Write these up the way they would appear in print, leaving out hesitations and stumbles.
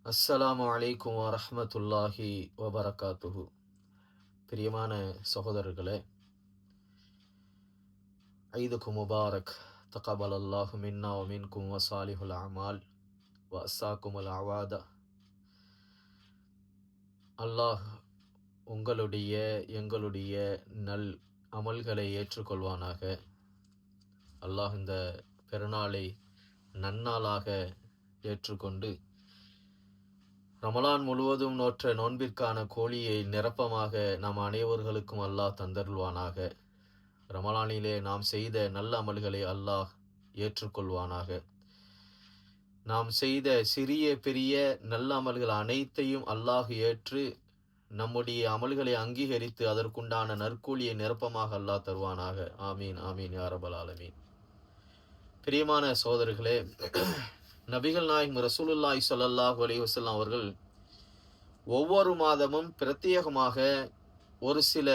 அஸ்ஸலாமு அலைக்கும் வரஹ்மத்துல்லாஹி வபரகாத்துஹு. பிரியமான சகோதரர்களே, ஐதுக்கு முபாரக். தகபல் அல்லாஹு மின்னா வ மின்கும் வ சாலிஹுல் அமால் வ அஸ்ஸாக்குமுல் அவாத. அல்லாஹ் உங்களுடைய எங்களுடைய நல் அமல்களை ஏற்றுக்கொள்வானாக. அல்லாஹ் இந்த பெருநாளை நன்னாளாக ஏற்றுக்கொண்டு ரமலான் முழுவதும் நோற்ற நோன்பிற்கான கோழியை நிரப்பமாக நம் அனைவர்களுக்கும் அல்லாஹ் தந்தருள்வானாக. ரமலானிலே நாம் செய்த நல்ல அமல்களை அல்லாஹ் ஏற்றுக்கொள்வானாக. நாம் செய்த சிறிய பெரிய நல்ல அமல்கள் அனைத்தையும் அல்லாஹ் ஏற்று நம்முடைய அமல்களை அங்கீகரித்து அதற்குண்டான நற்கூலியை நிரப்பமாக அல்லாஹ் தருவானாக. ஆமீன் ஆமீன் யா ரப்பல் ஆலமீன். பிரியமான சகோதரர்களே, நபிகள் நாயகம் ரசூலுல்லாஹி ஸல்லல்லாஹு அலைஹி வஸல்லம் அவர்கள் ஒவ்வொரு மாதமும் பிரத்யேகமாக ஒரு சில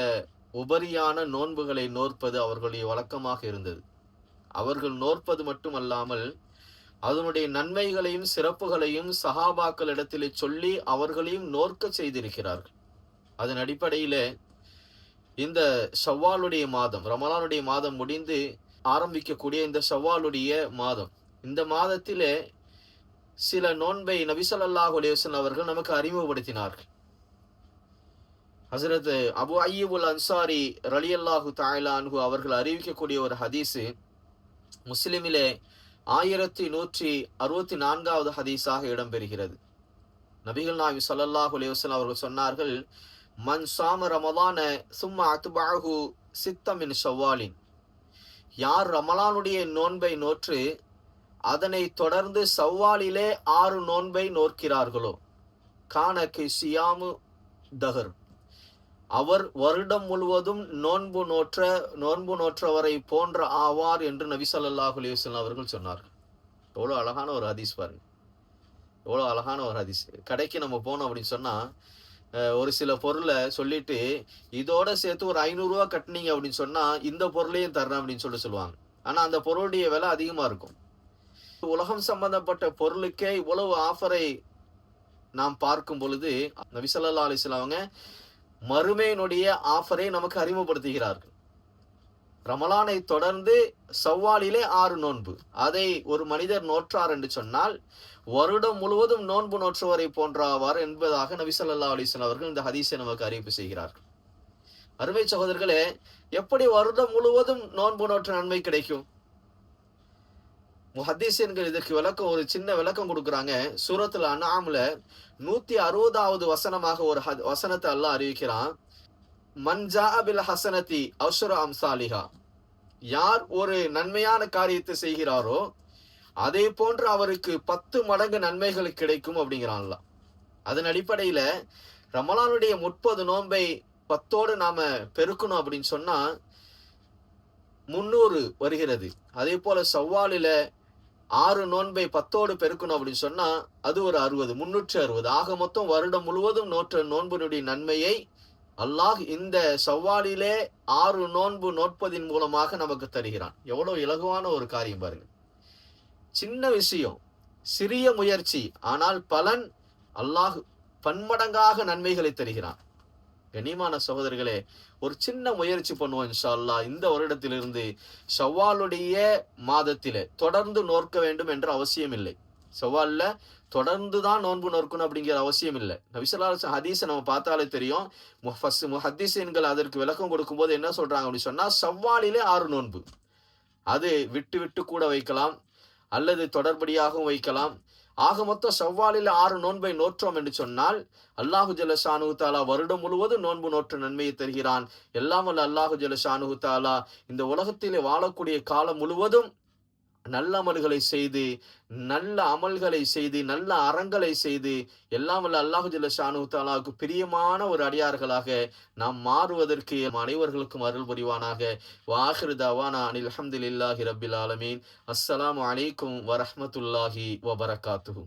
உபரியான நோன்புகளை நோற்பது அவர்களுடைய வழக்கமாக இருந்தது. அவர்கள் நோற்பது மட்டுமல்லாமல் அதனுடைய நன்மைகளையும் சிறப்புகளையும் சஹாபாக்களிடத்திலே சொல்லி அவர்களையும் நோற்க செய்திருக்கிறார்கள். அதன் அடிப்படையிலே இந்த ஷவ்வாலுடைய மாதம், ரமலானுடைய மாதம் முடிந்து ஆரம்பிக்கக்கூடிய இந்த ஷவ்வாலுடைய மாதம், இந்த மாதத்திலே சில நோன்பை நபி ஸல்லல்லாஹு அலைஹி வஸல்லம் அவர்கள் நமக்கு அறிமுகப்படுத்தினார்கள். ஹஸரத் அபு அய்யூபுல் அன்சாரி ரலியல்லாஹு தஆலா அன்ஹு அவர்கள் அறிவிக்கக்கூடிய ஒரு ஹதீஸ் முஸ்லிமிலே 1164வது ஹதீஸாக இடம்பெறுகிறது. நபிகள் நாயகம் ஸல்லல்லாஹு அலைஹி வஸல்லம் அவர்கள் சொன்னார்கள், மன் ஸாம ரமலான சும்ம அத்பஅஹு சித்த மின் ஷவ்வாலின். யார் ரமலானுடைய நோன்பை நோற்று அதனை தொடர்ந்து ஷவ்வாலிலே 6 நோன்பை நோக்கிறார்களோ, கானகி சியாமு தஹர், அவர் வருடம் முழுவதும் நோன்பு நோற்றவரை போன்ற ஆவார் என்று நபி ஸல்லல்லாஹு அலைஹி வஸல்லம் அவர்கள் சொன்னார்கள். எவ்வளோ அழகான ஒரு ஹதீஸ் பாருங்க, எவ்வளோ அழகான ஒரு ஹதீஸ். கடைக்கு நம்ம போனோம் அப்படின்னு சொன்னா ஒரு சில பொருளை சொல்லிட்டு இதோட சேர்த்து ஒரு 500 ரூபா கட்டினீங்க அப்படின்னு சொன்னா இந்த பொருளையும் தர்றேன் அப்படின்னு சொல்லுவாங்க. ஆனா அந்த பொருளுடைய விலை அதிகமா இருக்கும். உலகம் சம்பந்தப்பட்ட பொருளுக்கே இவ்வளவு ஆஃபரை நாம் பார்க்கும் பொழுது நபி ஸல்லல்லாஹு அலைஹி வஸல்லம் அவங்க மறுமையினுடைய ஆஃபரை நமக்கு அறிமுகப்படுத்துகிறார்கள். ரமலானை தொடர்ந்து ஷவ்வாலிலே 6 நோன்பு, அதை ஒரு மனிதர் நோற்றார் என்று சொன்னால் வருடம் முழுவதும் நோன்பு நோற்றுவரை போன்றாவார் என்பதாக நபி ஸல்லல்லாஹு அலைஹி வஸல்லம் அவர்கள் இந்த ஹதீஸை நமக்கு அறிவிப்பு செய்கிறார்கள். அருமை சகோதரர்களே, எப்படி வருடம் முழுவதும் நோன்பு நோற்ற நன்மை கிடைக்கும்? முஹத்திஸீன்கள் இதற்கு விளக்கம், ஒரு சின்ன விளக்கம் கொடுக்குறாங்க. சூரத்துல் அன்ஆம்ல 160வது வசனமாக ஒரு வசனத்தை அல்லாஹ் அறிவிக்கிறான். மன் ஜாஅ பில் ஹஸனதி அஷ்ரு அம்சாலிஹா. யார் ஒரு நன்மையான காரியத்தை செய்கிறாரோ அதே போன்று அவருக்கு 10 மடங்கு நன்மைகள் கிடைக்கும் அப்படிங்கிறான் அல்லாஹ். அதன் அடிப்படையில ரமலானுடைய 30 நோன்பை 10ஓடு நாம பெருக்கணும் அப்படின்னு சொன்னா 300 வருகிறது. அதே போல ஷவ்வாலில 6 நோன்பை 10ஓடு பெருக்கணும் அப்படின்னு சொன்னா அது ஒரு 60, 360. ஆக மொத்தம் வருடம் முழுவதும் நோற்ற நோன்பினுடைய நன்மையை அல்லாஹ் இந்த ஷவ்வாலிலே 6 நோன்பு நோட்பதின் மூலமாக நமக்கு தருகிறான். எவ்வளவு இலகுவான ஒரு காரியம் பாருங்க. சின்ன விஷயம், சிறிய முயற்சி, ஆனால் பலன் அல்லாஹ் பன்மடங்காக நன்மைகளை தருகிறான். கனிமான சகோதரர்களே, ஒரு சின்ன முயற்சி பண்ணுவோம் இன்ஷா அல்லாஹ். இந்த வருடத்திலிருந்து ஷவ்வாலுடைய மாதத்திலே தொடர்ந்து நோற்க வேண்டும் என்ற அவசியம் இல்லை. ஷவ்வால்ல தொடர்ந்து தான் நோன்பு நோக்கணும் அப்படிங்கிற அவசியம் இல்லை. நபி ஸல்லல்லாஹு அலைஹி வஸல்லம் ஹதீஸை நம்ம பார்த்தாலே தெரியும். முஹத்திஸீன்கள் அதற்கு விளக்கம் கொடுக்கும்போது என்ன சொல்றாங்க அப்படின்னு சொன்னா, ஷவ்வாலிலே 6 நோன்பு, அது விட்டு விட்டு கூட வைக்கலாம் அல்லது தொடர்படியாகவும் வைக்கலாம். ஆக மொத்தம் ஷவ்வாலில் 6 நோன்பை நோற்றோம் என்று சொன்னால் அல்லாஹு ஜல்ல ஷானுஹு தஆலா வருடம் முழுவதும் நோன்பு நோற்ற நன்மையை தருகிறான். எல்லாம் வல்ல அல்லாஹு ஜல்ல ஷானுஹு தஆலா இந்த உலகத்திலே வாழக்கூடிய காலம் முழுவதும் நல்ல அமல்களை செய்து, நல்ல அமல்களை செய்து, நல்ல அறங்களை செய்து, எல்லாம் வல்ல அல்லாஹு ஜல்ல ஷானுஹு தஆலாவுக்கு பிரியமான ஒரு அடியார்களாக நாம் மாறுவதற்கு அனைவர்களுக்கும் அருள் புரிவானாக. வாஹிரு தஅவானா அனில் ஹம்துலில்லாஹி ரப்பில் ஆலமீன். அஸ்ஸலாமு அலைக்கும் வரஹ்மத்துல்லாஹி வபரகாத்துஹு.